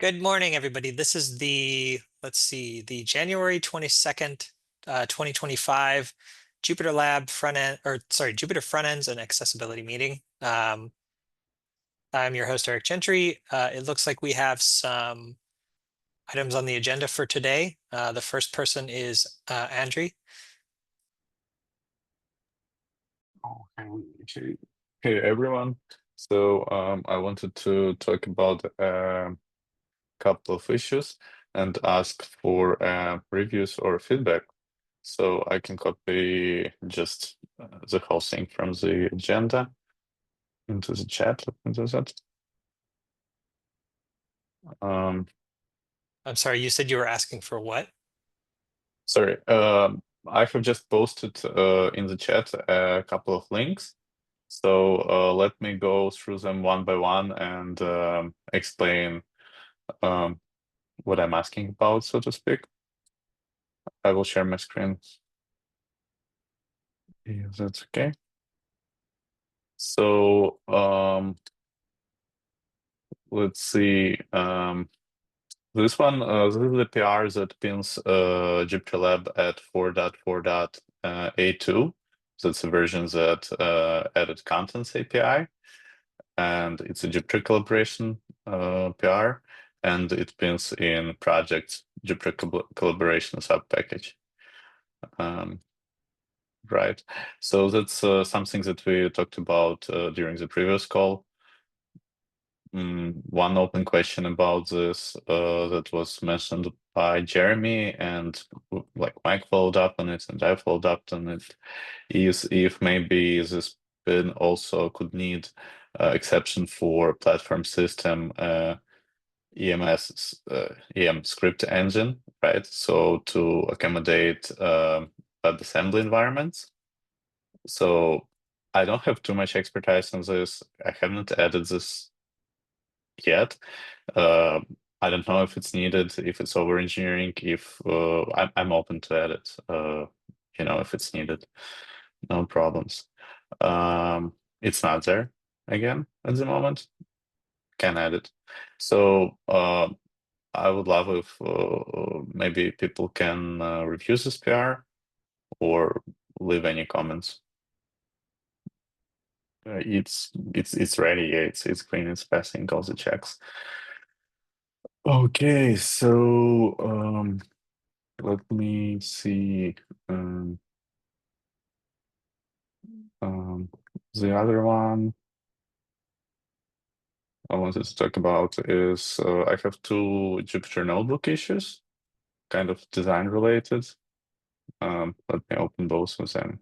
Good morning, everybody. This is the January 22nd, 2025 JupyterLab Jupyter Frontends and Accessibility meeting. I'm your host, Eric Gentry. It looks like we have some items on the agenda for today. The first person is Andrew. Okay. Hey everyone. So I wanted to talk about a couple of issues and ask for reviews or feedback. So I can copy just the whole thing from the agenda into the chat. Let me do that. Um, I'm sorry, you said you were asking for what? Sorry. I have just posted in the chat a couple of links. So let me go through them one by one and explain um, what I'm asking about, so to speak. I will share my screen. If that's okay. So let's see. This one, this is the PR that pins JupyterLab at 4.4.A2. That's a version that added contents API, and it's a Jupyter collaboration PR, and it pins in project Jupyter collaboration subpackage. Right. So that's something that we talked about during the previous call. One open question about this that was mentioned by Jeremy, and like Mike followed up on it, and I followed up on it, is if maybe this pin also could need exception for platform system EM script engine, right? So to accommodate WebAssembly environments. So I don't have too much expertise on this. I haven't added this yet. I don't know if it's needed, if it's over engineering, if I'm open to add it, if it's needed, no problems. It's not there again at the moment. Can add it. So I would love if maybe people can review this PR or leave any comments. It's ready. Yeah, it's clean. It's passing all the checks. Okay, so let me see. The other one I wanted to talk about is I have two Jupyter Notebook issues, kind of design related. Let me open both of them.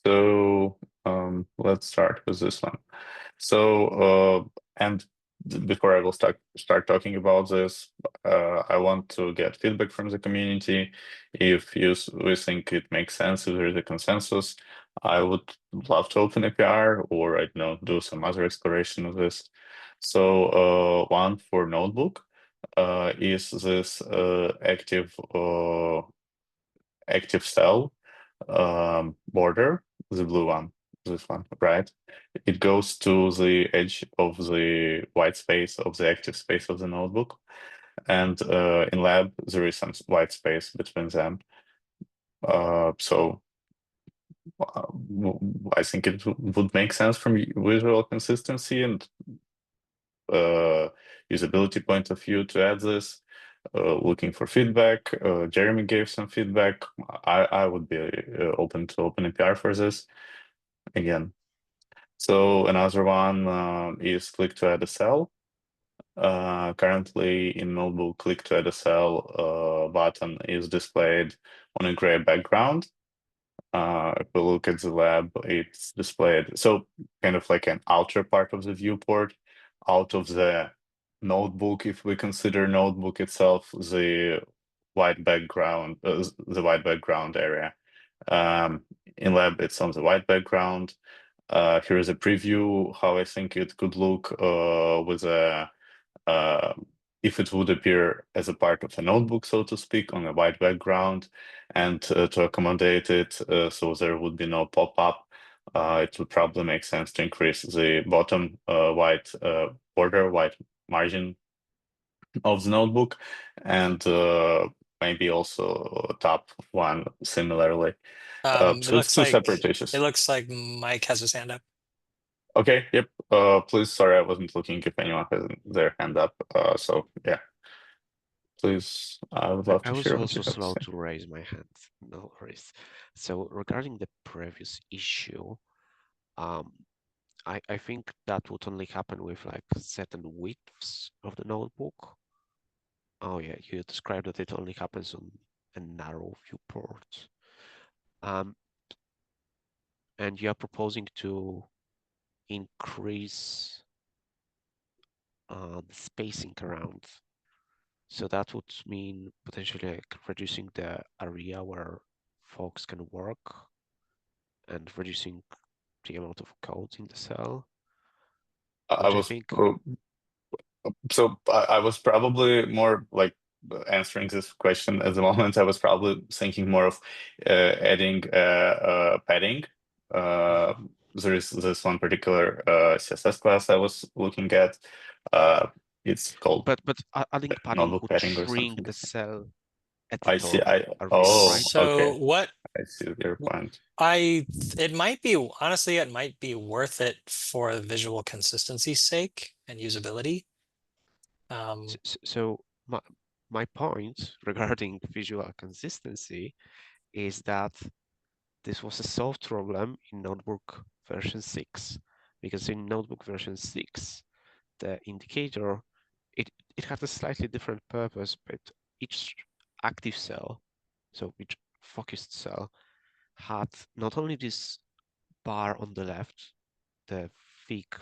So let's start with this one. So and before I will start talking about this, I want to get feedback from the community. If we think it makes sense, if there's a consensus, I would love to open a PR or I don't know, do some other exploration of this. So one for Notebook is this active cell border, the blue one, this one, right? It goes to the edge of the white space of the active space of the notebook. And in lab, there is some white space between them. So I think it would make sense from visual consistency and usability point of view to add this. Looking for feedback. Jeremy gave some feedback. I would be open to open a PR for this again. So another one is click to add a cell. Currently in Notebook, click to add a cell button is displayed on a gray background. If we look at the lab, it's displayed so kind of like an outer part of the viewport, out of the notebook. If we consider notebook itself the white background, area. In lab, it's on the white background. Here is a preview how I think it could look with a if it would appear as a part of a notebook, so to speak, on a white background, and to accommodate it so there would be no pop-up, it would probably make sense to increase the bottom white border, white margin of the notebook, and maybe also top one similarly. It So it's two separate it issues. looks like Mike has his hand up. Okay, yep. Please, sorry, I wasn't looking if anyone has their hand up. So yeah, please, I would love I to was hear what also you have to slow say. to raise my hand. No worries. So regarding the previous issue, um, I think that would only happen with like certain widths of the notebook. Oh yeah, you described that it only happens on a narrow viewport. Um, and you are proposing to increase the spacing around. So that would mean potentially like reducing the area where folks can work and reducing the amount of code in the cell, I which I was think, I was probably more like answering this question at the moment. I was probably thinking more of adding padding. Uh, Mhm. there is this one particular CSS class I was looking at. Uh, it's called but adding padding notebook would padding or shrink something. the cell I see. editor area, Oh, right? So okay. what I see your point. it might be, honestly, it might be worth it for visual consistency's sake and usability. Um, So my point regarding visual consistency is that this was a solved problem in Notebook version 6, because in Notebook version 6, the indicator, it, it had a slightly different purpose, but each active cell, so each focused cell, had not only this bar on the left, the thick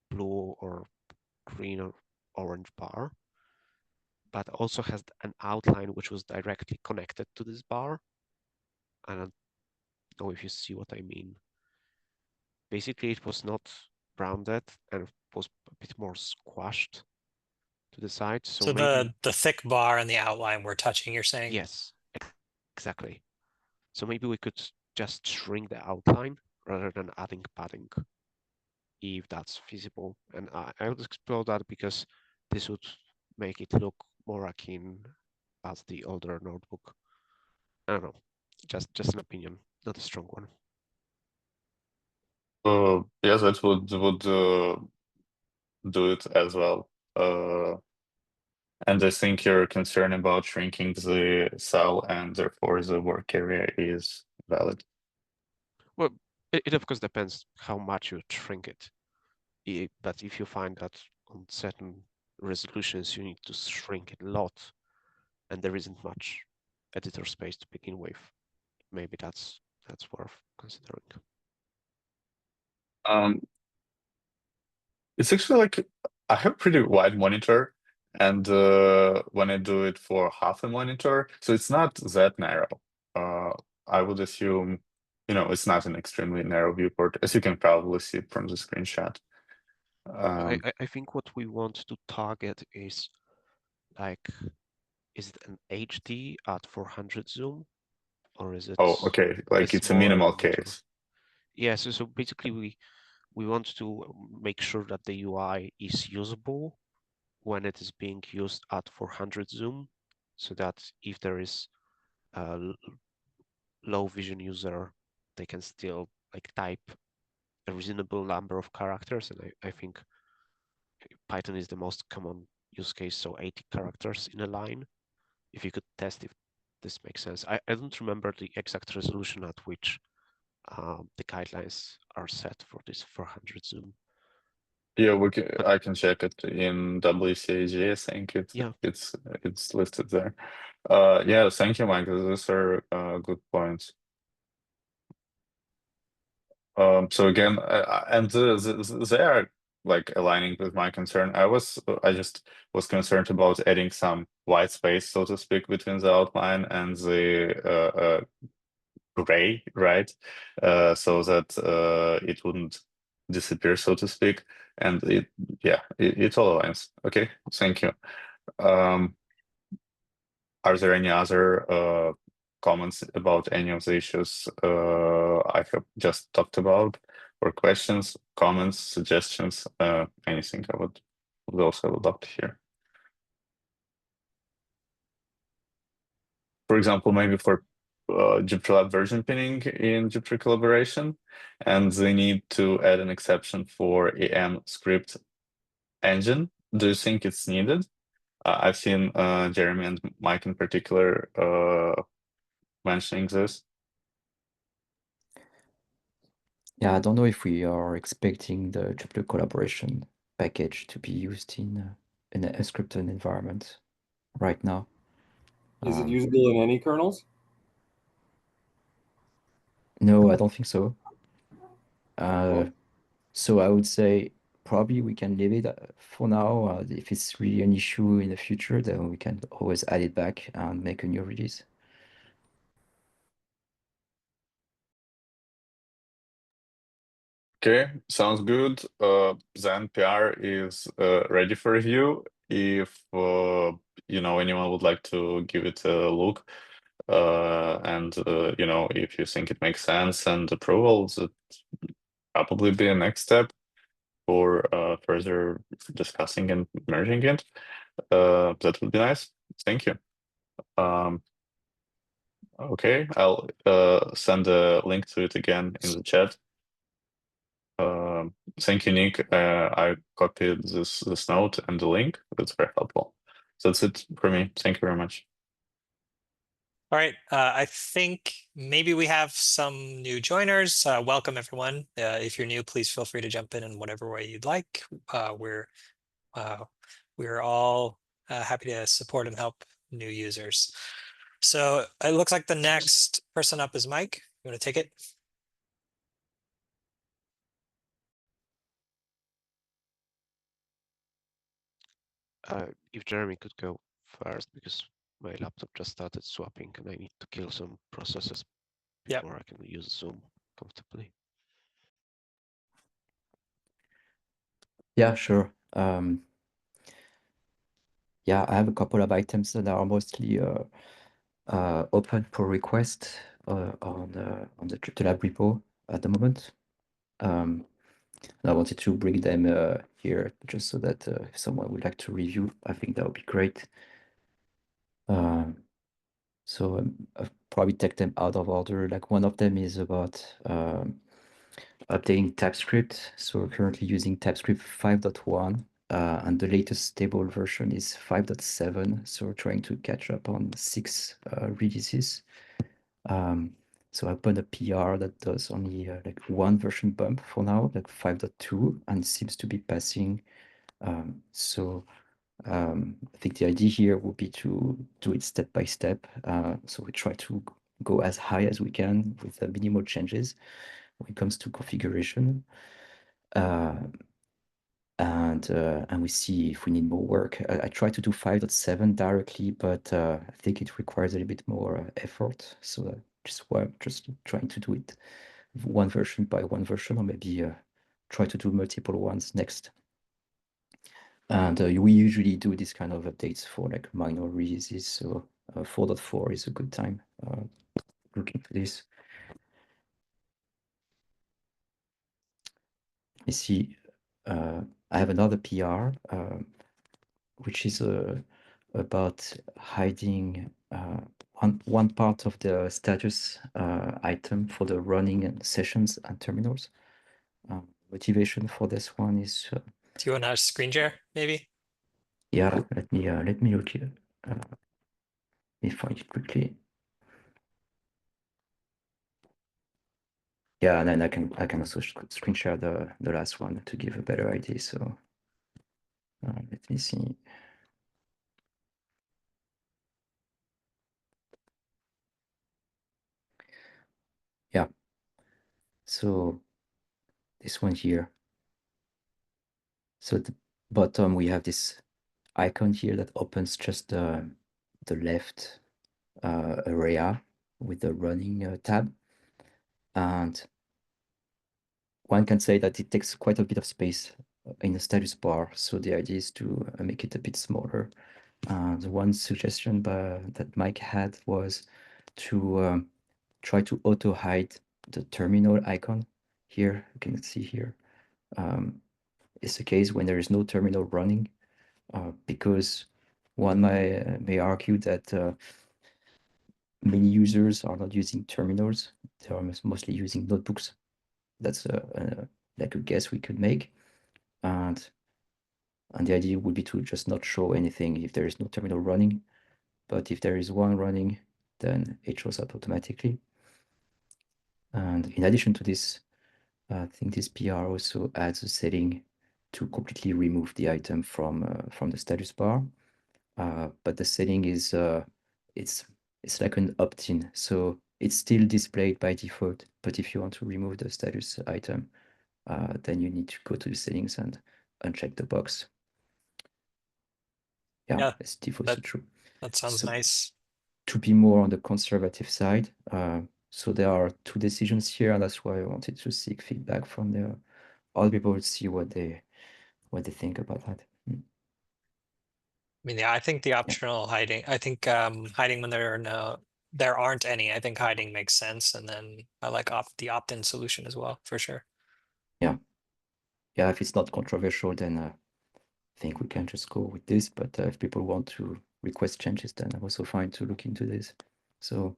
blue or green or orange bar, but also has an outline which was directly connected to this bar. I don't know if you see what I mean. Basically, it was not rounded and was a bit more squashed to the side. So so maybe, the thick bar and the outline we're touching, you're saying? yes, exactly. So maybe we could just shrink the outline rather than adding padding, if that's feasible. And I would explore that because this would make it look more akin as the older notebook. I don't know, just an opinion, not a strong one. Yes, that would do it as well. And I think your concern about shrinking the cell and therefore the work area is valid. Well, it of course depends how much you shrink it. But if you find that on certain resolutions you need to shrink it a lot and there isn't much editor space to begin with, maybe that's worth considering. Um, it's actually like I have pretty wide monitor, and when I do it for half a monitor, so it's not that narrow. Uh, I would assume, it's not an extremely narrow viewport, as you can probably see from the screenshot. I think what we want to target is like, is it an HD at 400 zoom, or is Oh, it okay, a like it's a smaller minimal monitor? case. Yeah, so basically we want to make sure that the UI is usable when it is being used at 400 zoom, so that if there is a low vision user, they can still like type a reasonable number of characters. And I think Python is the most common use case, so 80 characters in a line. If you could test if this makes sense. I don't remember the exact resolution at which the guidelines are set for this 400 zoom. Yeah, But I can check it in WCAG. I think yeah, it's listed there. Yeah, thank you, Mike. Those are good points. So again, and they are like aligning with my concern. I just was concerned about adding some white space, so to speak, between the outline and the gray, right? So that it wouldn't disappear, so to speak. And yeah, it all aligns. Okay, thank you. Are there any other comments about any of the issues I have just talked about, or questions, comments, suggestions, anything? I would also love to hear. For example, maybe for JupyterLab version pinning in Jupyter collaboration, and they need to add an exception for EM script engine. Do you think it's needed? I've seen Jeremy and Mike in particular mentioning this. Yeah, I don't know if we are expecting the Jupyter collaboration package to be used in a scripted environment right now. Is it usable in any kernels? No, I don't think so. Well, So I would say probably we can leave it for now. If it's really an issue in the future, then we can always add it back and make a new release. Okay, sounds good. Then PR is ready for review. If anyone would like to give it a look, and if you think it makes sense and approval, that probably be a next step for further discussing and merging it. That would be nice. Thank you. Okay, I'll send a link to it again in the chat. Thank you, Nick. I copied this note and the link. That's very helpful. So that's it for me. Thank you very much. All right, I think maybe we have some new joiners. Welcome, everyone. If you're new, please feel free to jump in whatever way you'd like. We're all happy to support and help new users. So it looks like the next person up is Mike. You want to take it? If Jeremy could go first, because my laptop just started swapping and I need to kill some processes before I can use Zoom comfortably. Yeah, sure. Yeah, I have a couple of items that are mostly open for request on the JupyterLab repo at the moment. And I wanted to bring them here just so that if someone would like to review, I think that would be great. So I'll probably take them out of order. Like one of them is about updating TypeScript. So we're currently using TypeScript 5.1, and the latest stable version is 5.7. So we're trying to catch up on 6 releases. So I opened a PR that does only like one version bump for now, like 5.2, and seems to be passing. I think the idea here would be to do it step by step. So we try to go as high as we can with the minimal changes when it comes to configuration. And we see if we need more work. I try to do 5.7 directly, but I think it requires a little bit more effort. So just why I'm just trying to do it one version by one version, or maybe try to do multiple ones next. And we usually do this kind of updates for like minor releases. So 4.4 is a good time looking for this. Let me see. I have another PR, which is about hiding one part of the status item for the running sessions and terminals. Motivation for this one is. Do you want to screen share, maybe? Yeah, let me look here. Let me find it quickly. Yeah, and then I can also screen share the last one to give a better idea. So let me see. Yeah. So this one here. So at the bottom we have this icon here that opens just the left area with the running tab, and one can say that it takes quite a bit of space in the status bar. So the idea is to make it a bit smaller The one suggestion that Mike had was to try to auto hide the terminal icon here. You can see here. It's the case when there is no terminal running, because one may argue that many users are not using terminals. They are mostly using notebooks. That's like a guess we could make. And the idea would be to just not show anything if there is no terminal running. But if there is one running, then it shows up automatically. And in addition to this, I think this PR also adds a setting to completely remove the item from the status bar. But the setting is it's like an opt-in, so it's still displayed by default. But if you want to remove the status item, then you need to go to the settings and uncheck the box. Yeah, it's default true. That sounds So nice. to be more on the conservative side, so there are two decisions here, and that's why I wanted to seek feedback from the other people to see what they think about that. I mean, yeah, I think the optional hiding, I think hiding when there aren't any, I think hiding makes sense. And then I like the opt-in solution as well, for sure. Yeah, if it's not controversial, then I think we can just go with this. But if people want to request changes, then I'm also fine to look into this. So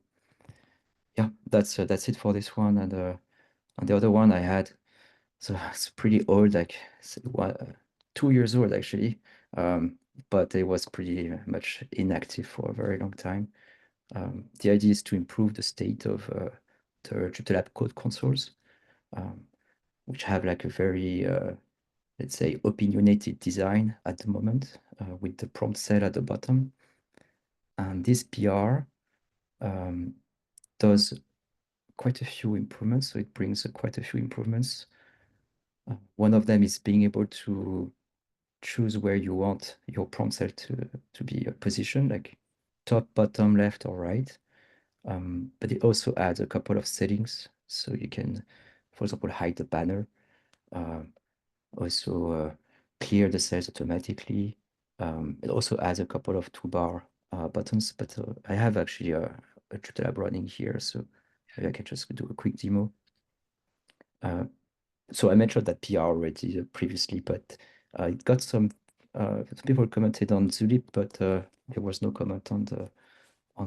yeah, that's it for this one. And the other one I had, so it's pretty old, like 2 years old actually, but it was pretty much inactive for a very long time. The idea is to improve the state of the JupyterLab code consoles, which have like a very let's say, opinionated design at the moment, with the prompt cell at the bottom. And this PR does quite a few improvements. So it brings quite a few improvements. One of them is being able to choose where you want your prompt cell to be positioned, like top, bottom, left, or right. But it also adds a couple of settings. So you can, for example, hide the banner. Also clear the cells automatically. It also adds a couple of toolbar buttons, but I have actually a JupyterLab running here, so maybe I can just do a quick demo. So I mentioned that PR already previously, but it got some people commented on Zulip, but there was no comment on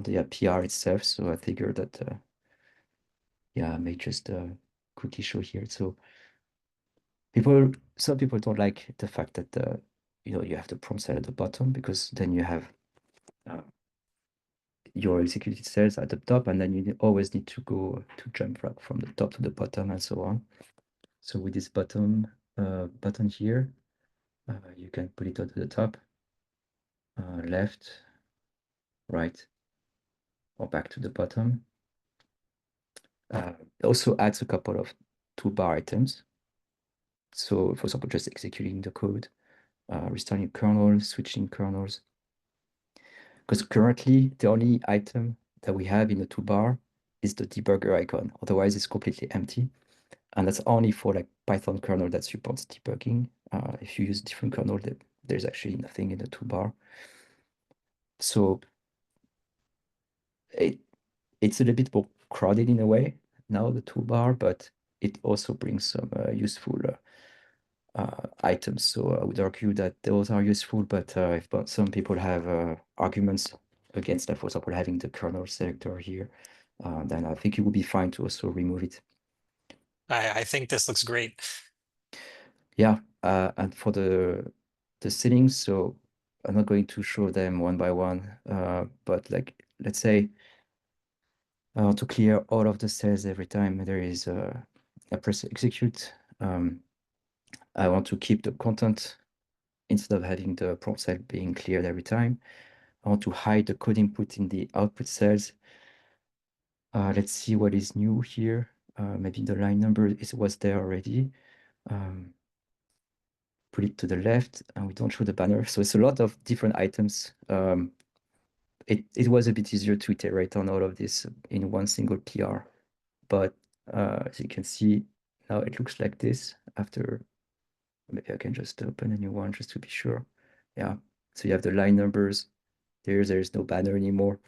the PR itself. So I figured that yeah, I may just quickly show here. So some people don't like the fact that you have the prompt cell at the bottom, because then you have your executed cells at the top, and then you always need to go to jump from the top to the bottom and so on. So with this button here, you can put it at the top, left, right, or back to the bottom. It also adds a couple of toolbar items. So for example, just executing the code, restarting kernel, switching kernels. Because currently the only item that we have in the toolbar is the debugger icon. Otherwise, it's completely empty. And that's only for like Python kernel that supports debugging. If you use different kernel, there's actually nothing in the toolbar. So it's a little bit more crowded in a way now, the toolbar, but it also brings some useful items. So I would argue that those are useful, but if some people have arguments against, like, for example, having the kernel selector here, then I think it would be fine to also remove it. I think this looks great. Yeah, and for the settings, so I'm not going to show them one by one, but like, let's say to clear all of the cells every time there is I press execute, I want to keep the content instead of having the prompt cell being cleared every time. I want to hide the code input in the output cells. Let's see what is new here. Maybe the line number was there already. Put it to the left, and we don't show the banner. So it's a lot of different items. It was a bit easier to iterate on all of this in one single PR. But as you can see, now it looks like this after. Maybe I can just open a new one just to be sure. Yeah, so you have the line numbers, There's no banner anymore.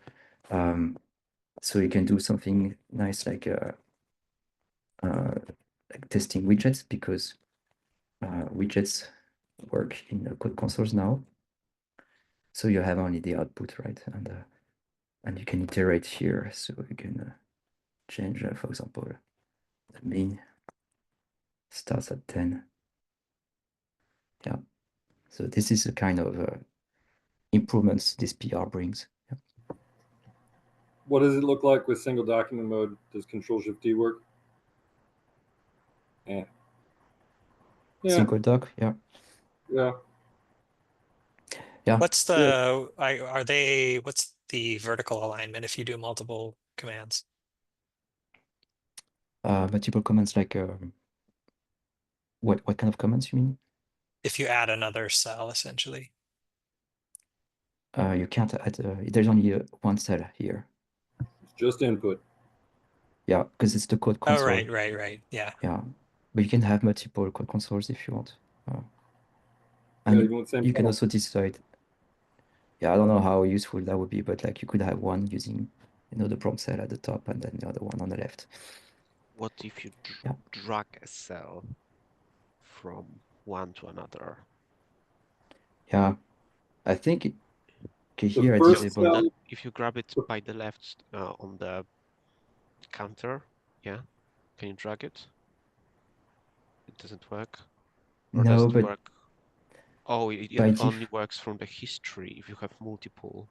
So you can do something nice like testing widgets, because widgets work in the code consoles now. So you have only the output, right? And you can iterate here. So you can change, for example, the mean starts at 10. Yeah. So this is a kind of improvements this PR brings. Yeah. What does it look like with single document mode? Does Control-Shift-D work? Yeah. Single doc, yeah. Yeah. Yeah. What's what's the vertical alignment if you do multiple commands? Multiple commands, like what kind of commands you mean? If you add another cell, essentially. You can't add, there's only one cell here. It's just input. Yeah, because it's the code Oh, console. right. Yeah. Yeah, but you can have multiple code consoles if you want. Yeah, And even with the same you can panel. also decide. Yeah, I don't know how useful that would be, but like you could have one using, the prompt cell at the top and then the other one on the left. What if you Yeah. drag a cell from one to another? Yeah, I think okay, The here I first disable. cell, If you grab it by the left on the counter, yeah, can you drag it? It doesn't work? Or does No, it but work? Oh, it by only works from the history if you have multiple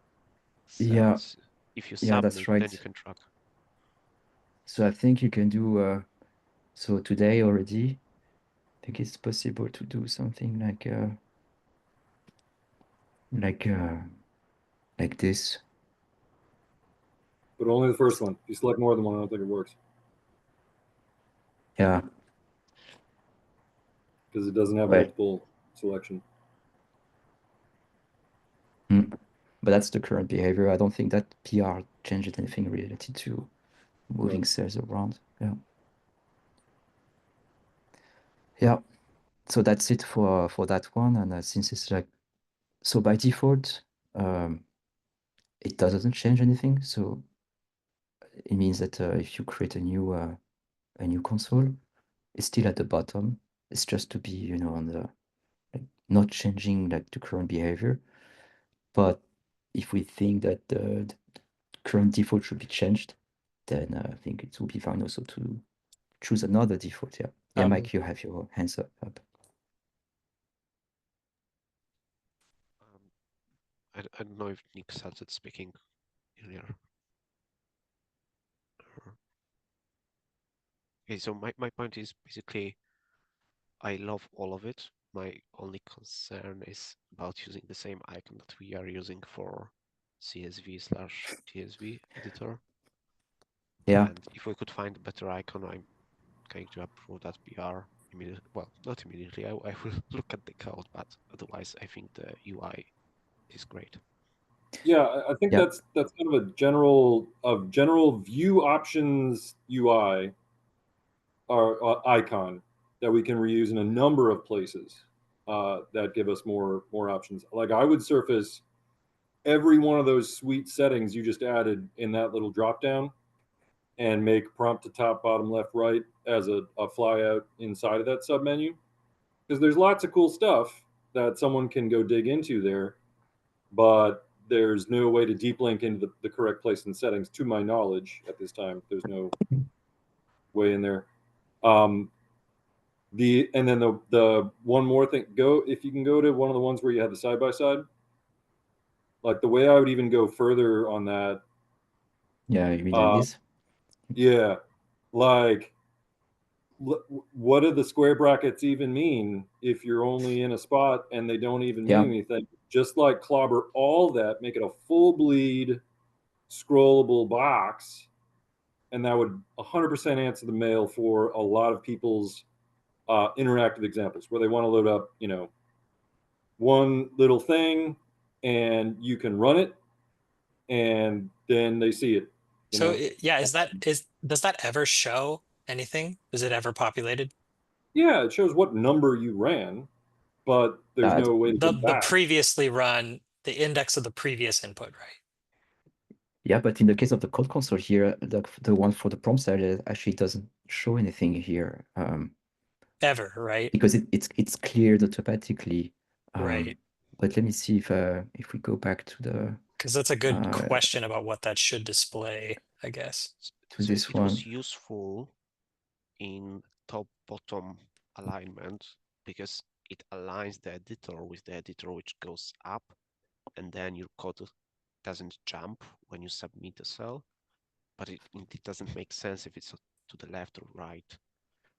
Yeah, cells. If you yeah, that's submit, then right. you can drag. So I think you can do, so today already, I think it's possible to do something like this. but only the first one. If you select more than one, I don't think it works Yeah, because it doesn't have well, multiple selection. but that's the current behavior. I don't think that PR changed anything related to moving Right. cells around. Yeah. Yeah. So that's it for that one. And since it's like, so by default, it doesn't change anything. So it means that if you create a new console, it's still at the bottom. It's just to be, on the, like, not changing like the current behavior. But if we think that the current default should be changed, then I think it will be fine also to choose another default. Yeah. Yeah, Mike, you have your hands up. I don't know if Nick started speaking earlier. Okay, so my point is basically I love all of it. My only concern is about using the same icon that we are using for CSV/TSV editor. Yeah. And if we could find a better icon, I'm going to approve that PR immediately. Well, not immediately. I will look at the code, but otherwise, I think the UI is great. Yeah, I think Yeah. that's kind of a general view options UI or icon that we can reuse in a number of places that give us more options. Like I would surface every one of those sweet settings you just added in that little drop down and make prompt to top, bottom, left, right as a flyout inside of that submenu. Because there's lots of cool stuff that someone can go dig into there, but there's no way to deep link into the correct place in settings, to my knowledge, at this time. There's no way in there. And then the one more thing, if you can go to one of the ones where you have the side by side. Like the way I would even go further on that. Yeah, you mean like this? Yeah, like what do the square brackets even mean if you're only in a spot and they don't even mean anything? Just like clobber all that, make it a full bleed scrollable box, and that would 100% answer the mail for a lot of people's interactive examples where they want to load up, one little thing and you can run it and then they see it. So yeah, does that ever show anything? Is it ever populated? Yeah, it shows what number you ran, but there's no way to go The back. previously run the index of the previous input, right? Yeah, but in the case of the code console here, the one for the prompt side actually doesn't show anything here. Ever, right? Because it's cleared automatically. Right. But let me see if we go back to the Because that's a good uh, question about what that should display, I guess. to So this it was one. useful in top-bottom alignment because it aligns the editor with the editor which goes up, and then your code doesn't jump when you submit a cell, but it doesn't make sense if it's to the left or right.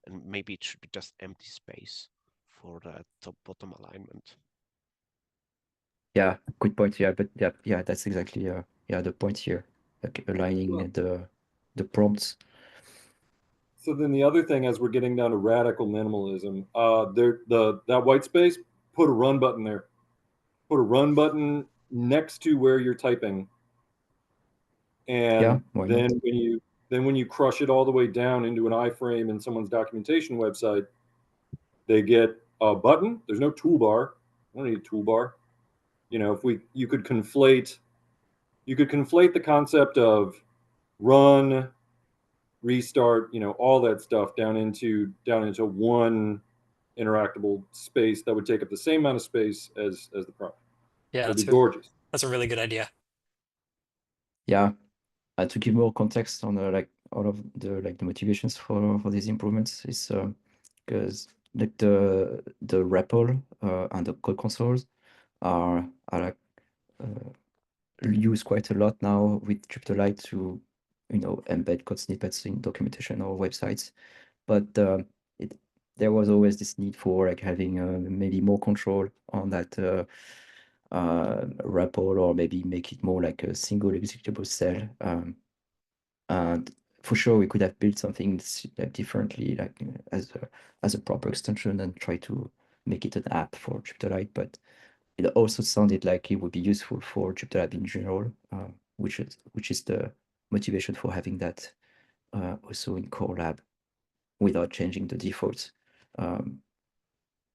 And maybe it should be just empty space for the top-bottom alignment. Yeah, good point. Yeah, but yeah, that's exactly the point here, like aligning the prompts. So then the other thing, as we're getting down to radical minimalism, that white space, put a run button there. Put a run button next to where you're typing, Yeah, and why then not? when you crush it all the way down into an iframe in someone's documentation website, they get a button. There's no toolbar. I don't need a toolbar. You know, if you could conflate the concept of run, restart, you know, all that stuff down into one interactable space that would take up the same amount of space as the prompt. Yeah, It'd be gorgeous. that's a really good idea. Yeah, to give more context on like all of the motivations for these improvements is because like the REPL and the code consoles are like used quite a lot now with JupyterLab to embed code snippets in documentation or websites, but it there was always this need for like having maybe more control on that REPL, or maybe make it more like a single executable cell. And for sure, we could have built something like differently, like as a proper extension, and try to make it an app for JupyterLab. But it also sounded like it would be useful for JupyterLab in general, which is the motivation for having that also in core lab without changing the defaults.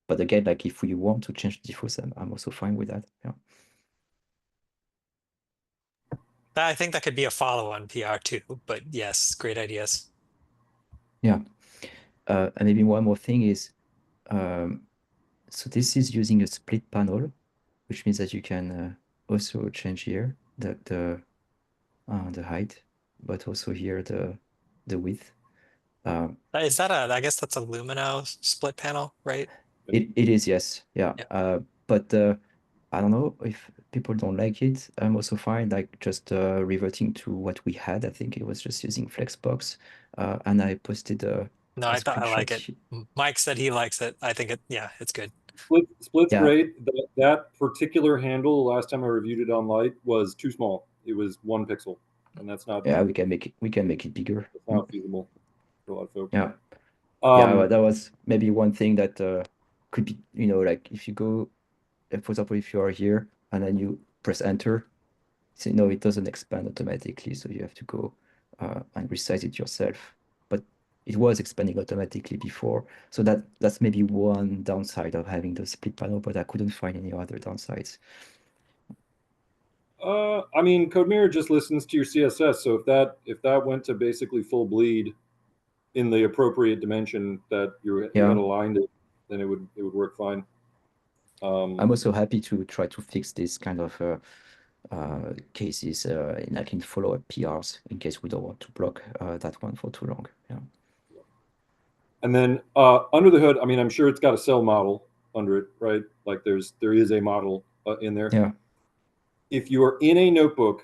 But again, like if we want to change the defaults, I'm also fine with that. Yeah. I think that could be a follow-on PR too, but yes, great ideas. Yeah. And maybe one more thing is, so this is using a split panel, which means that you can also change here the height, but also here the width. Is that I guess that's a Lumino split panel, right? It is, yes. Yeah. Yeah. But I don't know if people don't like it. I'm also fine, like just reverting to what we had. I think it was just using Flexbox, and I posted No, a I thought I like screenshot. it. Mike said he likes it. I think yeah, it's good. Split's Yeah. great. That particular handle, the last time I reviewed it on Light, was too small. It was 1 pixel, and that's not Yeah, we can make it bigger. that's not feasible for a lot of folks. Yeah. Um, Yeah, well, that was maybe one thing that could be, like if you go, for example, if you are here and then you press enter, so no, it doesn't expand automatically, so you have to go and resize it yourself. But it was expanding automatically before, so that's maybe one downside of having the split panel, but I couldn't find any other downsides. I mean, CodeMirror just listens to your CSS, so if that went to basically full bleed in the appropriate dimension that you had aligned it, then it would work fine. I'm also happy to try to fix this kind of cases in follow-up PRs in case we don't want to block that one for too long. Yeah. And then under the hood, I mean, I'm sure it's got a cell model under it, right? Like there is a model in there. Yeah. If you are in a notebook,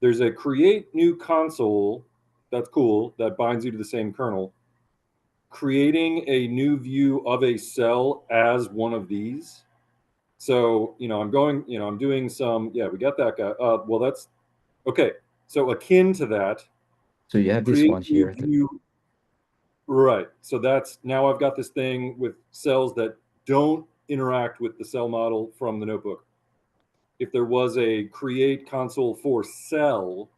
there's a create new console. That's cool. That binds you to the same kernel. Creating a new view of a cell as one of these. So, I'm doing some, we got that guy. Well, that's okay. So akin to that. So you have this one here. Right. So now I've got this thing with cells that don't interact with the cell model from the notebook. If there was a create console for cell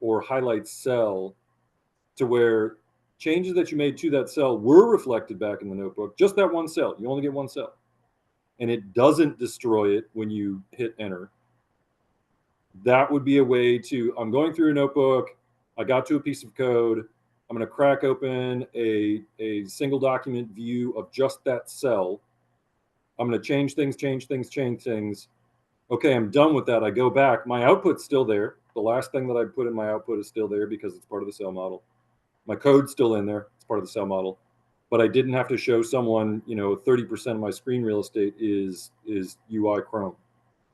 or highlight cell to where changes that you made to that cell were reflected back in the notebook, just that one cell, you only get one cell, and it doesn't destroy it when you hit enter. That would be a way to, I'm going through a notebook, I got to a piece of code, I'm going to crack open a single document view of just that cell. I'm going to change things. Okay, I'm done with that. I go back. My output's still there. The last thing that I put in my output is still there because it's part of the cell model. My code's still in there. It's part of the cell model. But I didn't have to show someone, 30% of my screen real estate is UI Chrome.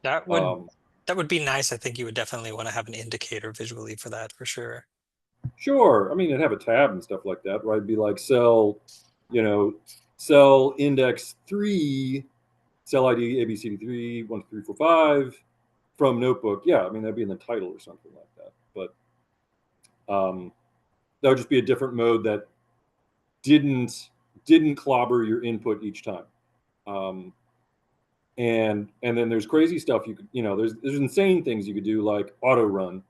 That would be nice. I think you would definitely want to have an indicator visually for that, for sure. Sure. I mean, it'd have a tab and stuff like that, right? It'd be like cell index 3, cell ID ABCD3, 1, 2, 3, 4, 5 from notebook. Yeah, I mean, that'd be in the title or something like that. But that would just be a different mode that didn't clobber your input each time. And then there's crazy stuff you could, there's insane things you could do, like auto run,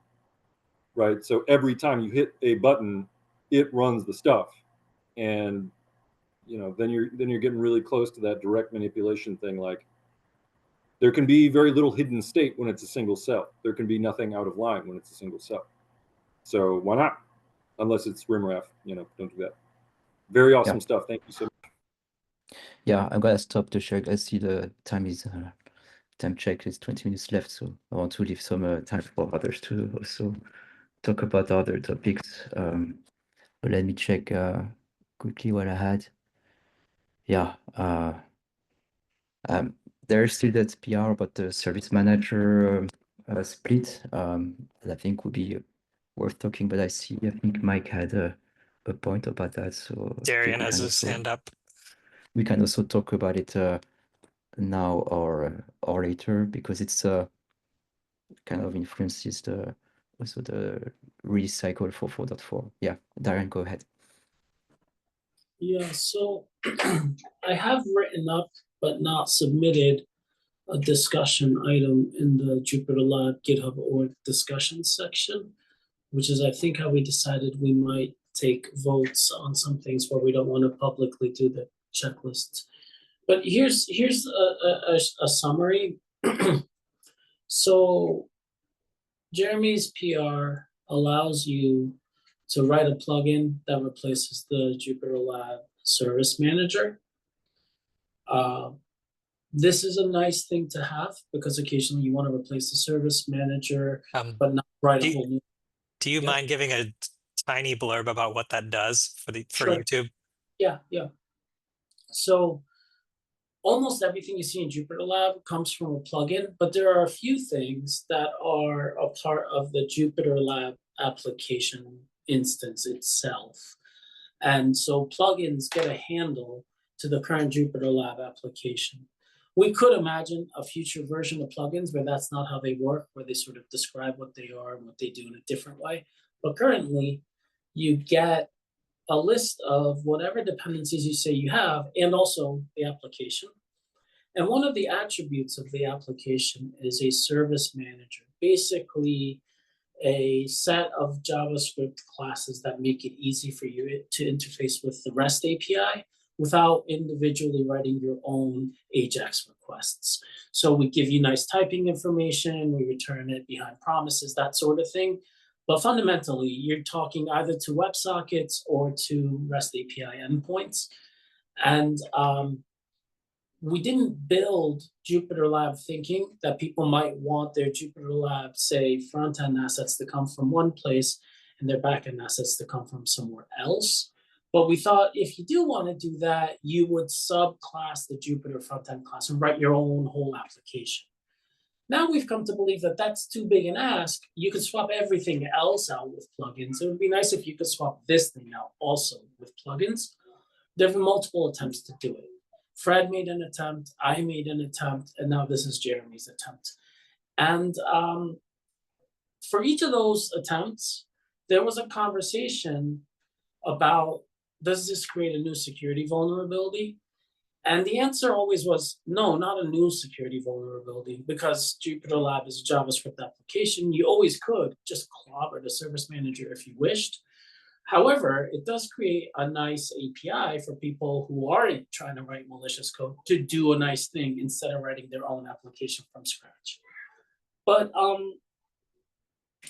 right? So every time you hit a button, it runs the stuff. And then you're getting really close to that direct manipulation thing. Like, there can be very little hidden state when it's a single cell. There can be nothing out of line when it's a single cell. So why not? Unless it's RimRaf, don't do that. Very awesome stuff. Thank you so much. Yeah, I'm gonna stop the share. I see the time is time check is 20 minutes left, so I want to leave some time for others to also talk about other topics. But let me check quickly what I had. Yeah, there's still that PR about the service manager split that I think would be worth talking. But I think Mike had a point about that. So Darian has his hand up. We can also talk about it now or later, because it's kind of influences also the release cycle for 4.4. Yeah, Darian, go ahead. Yeah, so I have written up but not submitted a discussion item in the JupyterLab GitHub org discussion section, which is, I think, how we decided we might take votes on some things where we don't want to publicly do the checklists. But here's a summary. So Jeremy's PR allows you to write a plugin that replaces the JupyterLab Service Manager. This is a nice thing to have because occasionally you want to replace the Service Manager, but not write a whole new. Do you mind giving a tiny blurb about what that does for YouTube? Yeah. So almost everything you see in JupyterLab comes from a plugin, but there are a few things that are a part of the JupyterLab application instance itself. And so plugins get a handle to the current JupyterLab application. We could imagine a future version of plugins where that's not how they work, where they sort of describe what they are and what they do in a different way. But currently, you get a list of whatever dependencies you say you have, and also the application. And one of the attributes of the application is a service manager, basically a set of JavaScript classes that make it easy for you to interface with the REST API without individually writing your own AJAX requests. So we give you nice typing information, we return it behind promises, that sort of thing. But fundamentally, you're talking either to WebSockets or to REST API endpoints. And we didn't build JupyterLab thinking that people might want their JupyterLab, say, front-end assets to come from one place and their back-end assets to come from somewhere else. But we thought if you do want to do that, you would subclass the Jupyter front-end class and write your own whole application. Now we've come to believe that that's too big an ask. You could swap everything else out with plugins. It would be nice if you could swap this thing out also with plugins. There have been multiple attempts to do it. Fred made an attempt, I made an attempt, and now this is Jeremy's attempt. And for each of those attempts, there was a conversation about, does this create a new security vulnerability? And the answer always was, no, not a new security vulnerability, because JupyterLab is a JavaScript application. You always could just clobber the service manager if you wished. However, it does create a nice API for people who aren't trying to write malicious code to do a nice thing instead of writing their own application from scratch. But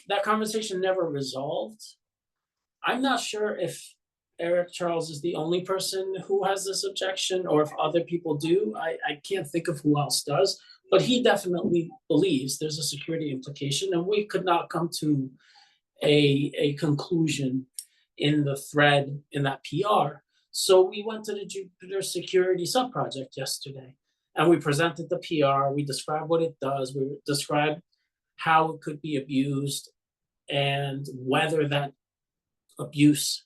that conversation never resolved. I'm not sure if Eric Charles is the only person who has this objection, or if other people do. I can't think of who else does, but he definitely believes there's a security implication, and we could not come to a conclusion in the thread in that PR. So we went to the Jupyter security subproject yesterday, and we presented the PR. We described what it does. We described how it could be abused and whether that abuse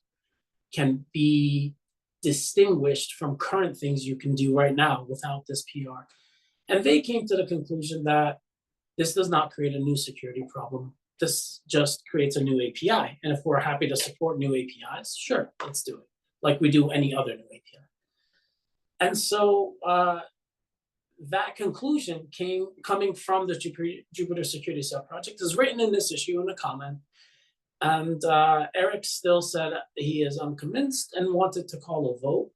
can be distinguished from current things you can do right now without this PR. And they came to the conclusion that this does not create a new security problem. This just creates a new API. And if we're happy to support new APIs, sure, let's do it, like we do any other new API. And so that conclusion coming from the Jupyter security subproject is written in this issue in a comment. And Eric still said he is unconvinced and wanted to call a vote.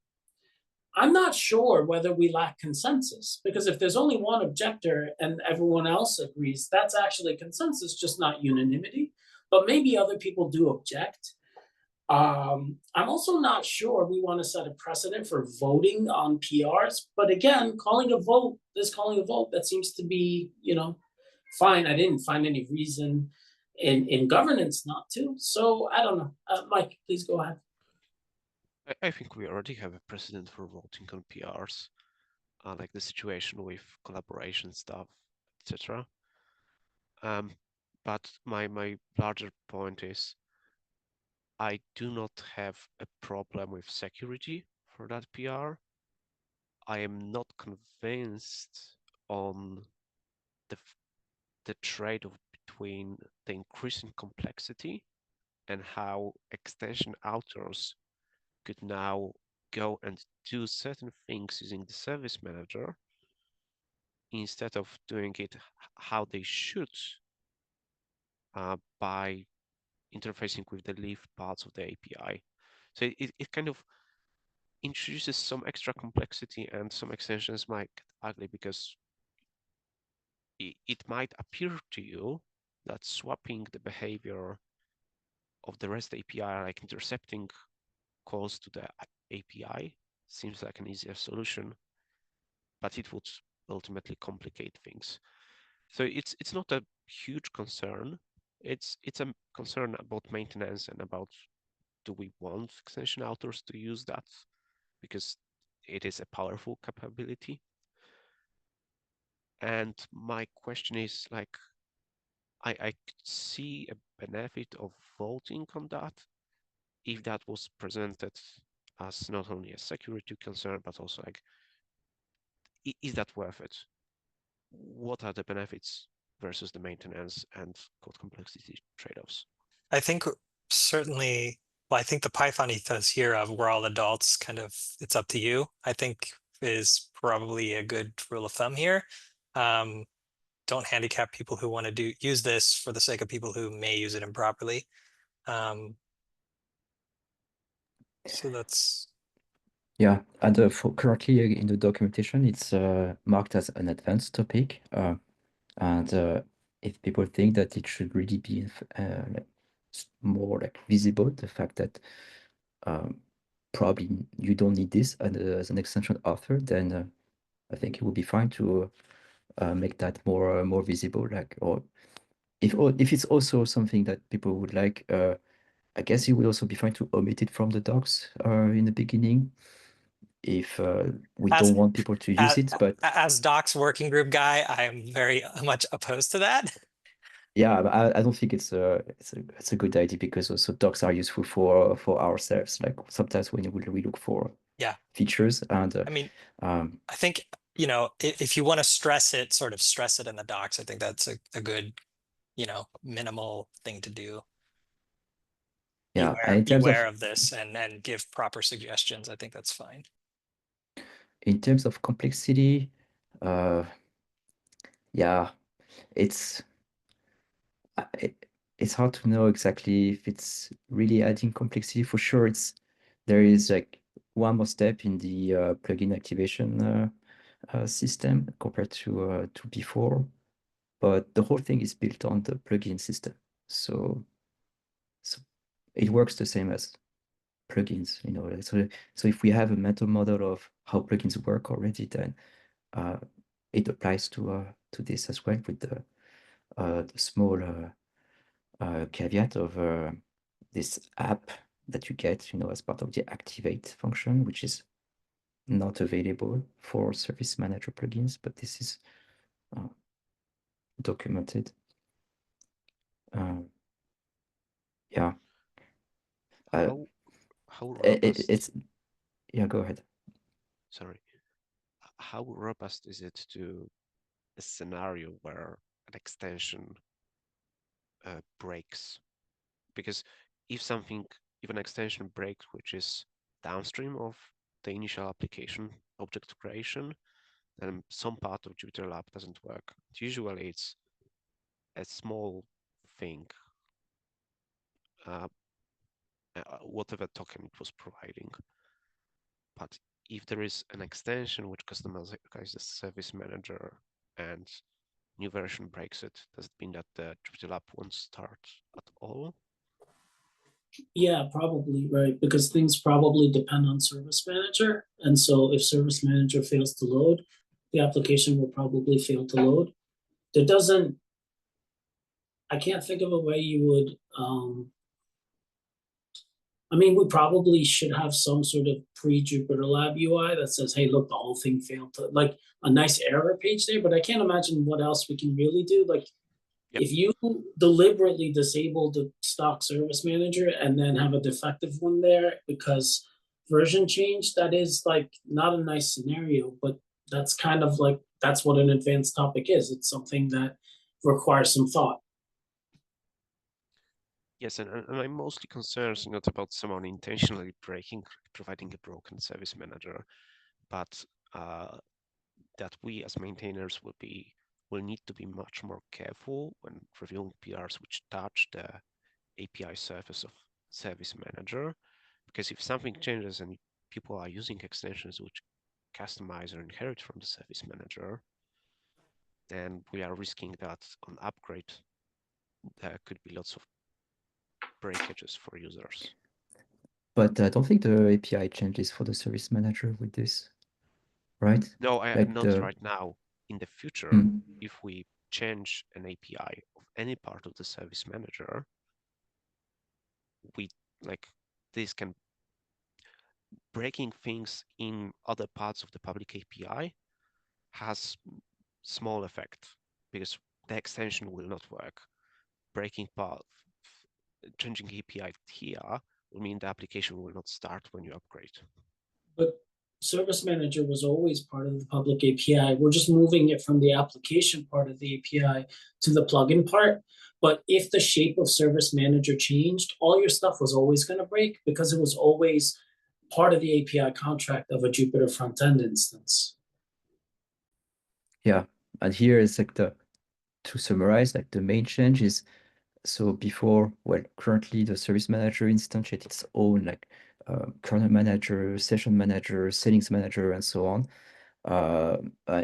I'm not sure whether we lack consensus, because if there's only one objector and everyone else agrees, that's actually consensus, just not unanimity. But maybe other people do object. I'm also not sure we want to set a precedent for voting on PRs. But again, calling a vote is calling a vote. That seems to be, fine. I didn't find any reason in governance not to. So I don't know. Mike, please go ahead. I think we already have a precedent for voting on PRs, like the situation with collaboration stuff, etc. But my larger point is, I do not have a problem with security for that PR. I am not convinced on the trade-off between the increasing complexity and how extension authors could now go and do certain things using the service manager instead of doing it how they should by interfacing with the leaf parts of the API. So it kind of introduces some extra complexity, and some extensions might get ugly because it might appear to you that swapping the behavior of the REST API, like intercepting calls to the API, seems like an easier solution, but it would ultimately complicate things. So it's not a huge concern. It's a concern about maintenance and about, do we want extension authors to use that because it is a powerful capability. And my question is, like, I could see a benefit of voting on that if that was presented as not only a security concern, but also like, is that worth it? What are the benefits versus the maintenance and code complexity trade-offs? I think certainly, well, I think the Python ethos here of we're all adults, kind of, it's up to you, I think is probably a good rule of thumb here. Don't handicap people who want to use this for the sake of people who may use it improperly. So that's. Yeah, and currently in the documentation, it's marked as an advanced topic. And if people think that it should really be like more like visible, the fact that probably you don't need this as an extension author, then I think it would be fine to make that more visible. Like, or if it's also something that people would like, I guess it would also be fine to omit it from the docs in the beginning, if we don't want people to use it. But as docs working group guy, I am very much opposed to that. Yeah, but I don't think it's a good idea, because also docs are useful for ourselves. Like sometimes when we look for features, and I mean, I think, if you want to stress it, sort of stress it in the docs. I think that's a good, minimal thing to do. Yeah, in terms Beware of this and give proper suggestions. I think that's fine. In terms of complexity, yeah, it's hard to know exactly if it's really adding complexity. For sure, there is like one more step in the plugin activation system compared to before, but the whole thing is built on the plugin system. So it works the same as plugins, you know. So if we have a mental model of how plugins work already, then it applies to this as well, with the small caveat of this app that you get, you know, as part of the activate function, which is not available for Service Manager plugins, but this is documented. Yeah. How robust? It's yeah. Go ahead. Sorry. How robust is it to a scenario where an extension breaks? Because if an extension breaks, which is downstream of the initial application object creation, then some part of JupyterLab doesn't work. Usually it's a small thing, whatever token it was providing. But if there is an extension which customizes the service manager and new version breaks it, does it mean that the JupyterLab won't start at all? Yeah, probably, right, because things probably depend on Service Manager. And so if Service Manager fails to load, the application will probably fail to load. I can't think of a way you would, I mean, we probably should have some sort of pre-JupyterLab UI that says, hey, look, the whole thing failed to, like a nice error page there, but I can't imagine what else we can really do. Like, if you deliberately disable the stock Service Manager and then have a defective one there because version change, that is like not a nice scenario, but that's kind of like, that's what an advanced topic is. It's something that requires some thought. Yes, and I'm mostly concerned not about someone intentionally providing a broken service manager, but that we as maintainers will need to be much more careful when reviewing PRs which touch the API surface of service manager, because if something changes and people are using extensions which customize or inherit from the service manager, then we are risking that on upgrade there could be lots of breakages for users. But I don't think the API changes for the service manager with this, right? No, Like not right now. In the future, if we change an API of any part of the service manager, this can breaking things in other parts of the public API has small effect because the extension will not work. Changing API here will mean the application will not start when you upgrade. But Service Manager was always part of the public API. We're just moving it from the application part of the API to the plugin part. But if the shape of Service Manager changed, all your stuff was always going to break because it was always part of the API contract of a Jupyter Frontend instance. Yeah, and here is like to summarize, like the main change is, so before, well, currently the service manager instantiates its own like kernel manager, session manager, settings manager, and so on.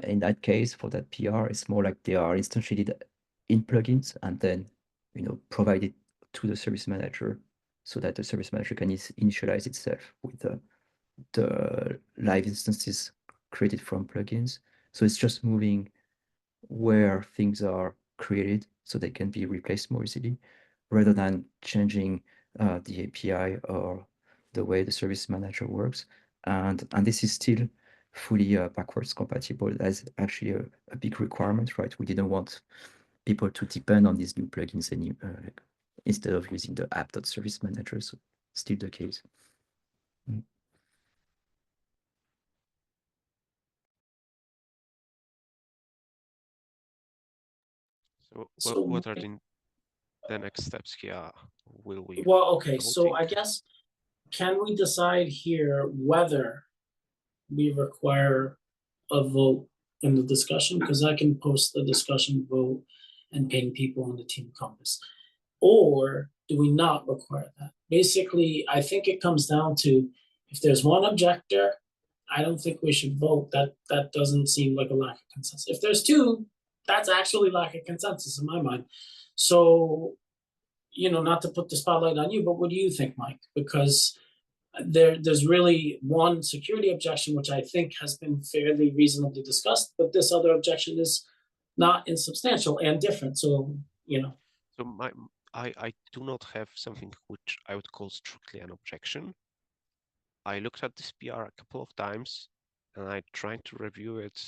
In that case, for that PR, it's more like they are instantiated in plugins and then, you know, provided to the service manager so that the service manager can initialize itself with the live instances created from plugins. So it's just moving where things are created so they can be replaced more easily, rather than changing the API or the way the service manager works. And this is still fully backwards compatible. That's actually a big requirement, right? We didn't want people to depend on these new plugins instead of using the app.service manager. So still the case. So what are the next steps here? Will we? Well, okay, so I guess, can we decide here whether we require a vote in the discussion? Because I can post the discussion vote and ping people on the Team Compass. Or do we not require that? Basically, I think it comes down to, if there's one objector, I don't think we should vote. That doesn't seem like a lack of consensus. If there's two, that's actually lack of consensus in my mind. So not to put the spotlight on you, but what do you think, Mike? Because there's really one security objection, which I think has been fairly reasonably discussed, but this other objection is not insubstantial and different. So, So I do not have something which I would call strictly an objection. I looked at this PR a couple of times and I tried to review it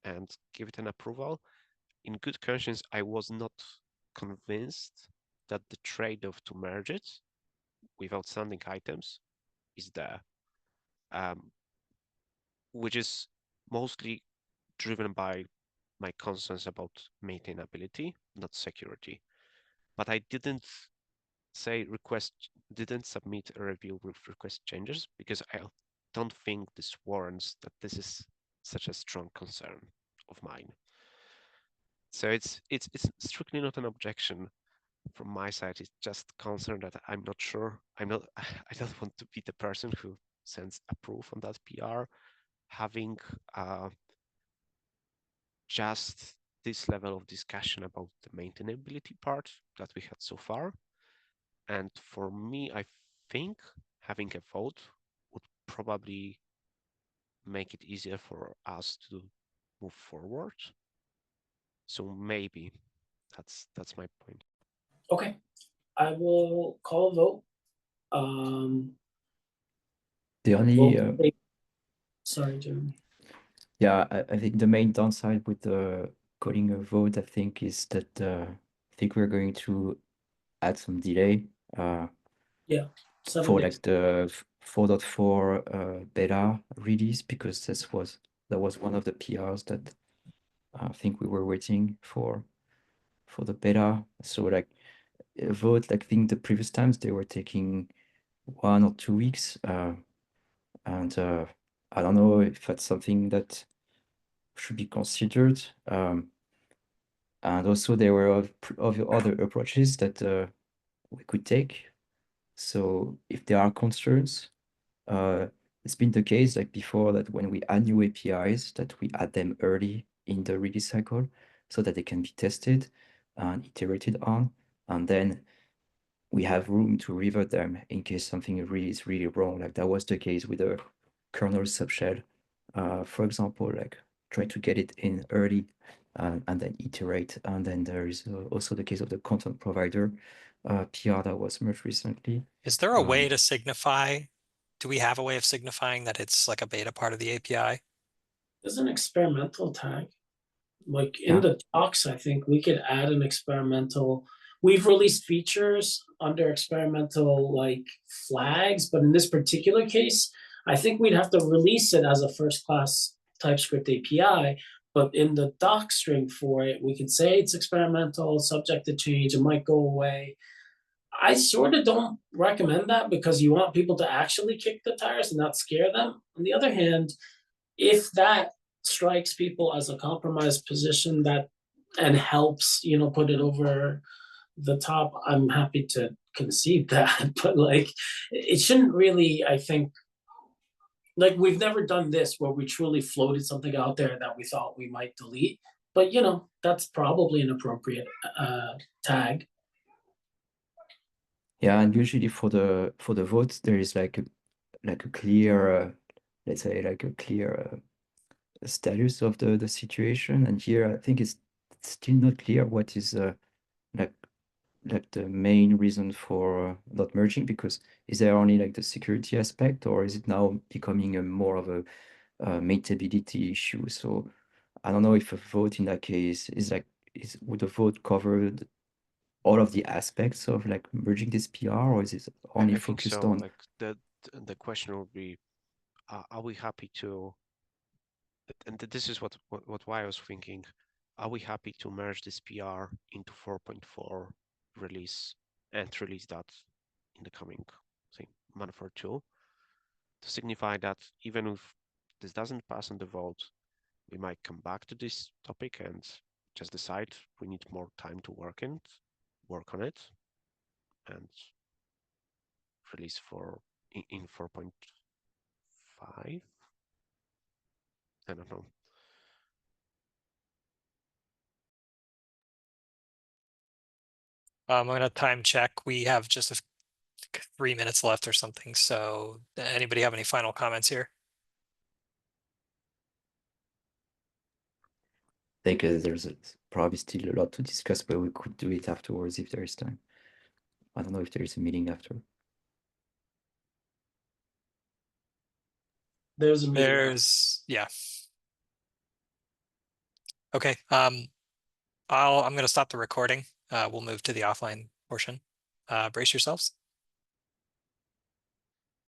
and give it an approval. In good conscience, I was not convinced that the trade-off to merge it with outstanding items is there, which is mostly driven by my concerns about maintainability, not security. But I didn't submit a review with request changes because I don't think this warrants that this is such a strong concern of mine. So it's strictly not an objection from my side. It's just concern that I'm not sure. I don't want to be the person who sends approve on that PR, having just this level of discussion about the maintainability part that we had so far. And for me, I think having a vote would probably make it easier for us to move forward. So maybe that's my point. okay, I will call a vote. The only Sorry, Jeremy. yeah, I think the main downside with calling a vote, I think, is that I think we're going to add some delay. Yeah, 7 for days. like the 4.4 beta release, because that was one of the PRs that I think we were waiting for the beta. So like a vote, like I think the previous times they were taking 1 or 2 weeks, and I don't know if that's something that should be considered. And also there were other approaches that we could take. So if there are concerns, it's been the case like before that when we add new APIs, that we add them early in the release cycle so that they can be tested and iterated on, and then we have room to revert them in case something is really wrong. Like that was the case with the kernel subshell, for example, like try to get it in early and then iterate. And then there is also the case of the content provider PR that was merged recently. Is there a way to signify? Do we have a way of signifying that it's like a beta part of the API? There's an experimental tag. Like in Yeah. the docs, I think we could add an experimental. We've released features under experimental like flags, but in this particular case, I think we'd have to release it as a first class TypeScript API. But in the doc string for it, we could say it's experimental, subject to change, it might go away. I sort of don't recommend that because you want people to actually kick the tires and not scare them. On the other hand, if that strikes people as a compromised position that and helps, put it over the top, I'm happy to concede that. But like, it shouldn't really, I think, like we've never done this where we truly floated something out there that we thought we might delete. But that's probably an appropriate tag. Yeah, and usually for the votes, there is like a clear, let's say like a clear status of the situation. And here, I think it's still not clear what is like the main reason for not merging, because is there only like the security aspect, or is it now becoming a more of a maintainability issue? So I don't know if a vote in that case would a vote cover all of the aspects of like merging this PR, or is it only I think focused so. on Like the question would be, are we happy to? And this is what why I was thinking. Are we happy to merge this PR into 4.4 release and release that in the coming, say, month or two, to signify that even if this doesn't pass on the vote, we might come back to this topic and just decide we need more time to work on it, and release in 4.5. I don't know. I'm gonna time check. We have just 3 minutes left or something. So anybody have any final comments here? I think there's probably still a lot to discuss, but we could do it afterwards if there is time. I don't know if there is a meeting after. There's a meeting. Yeah. Okay. I'm gonna stop the recording. We'll move to the offline portion. Brace yourselves.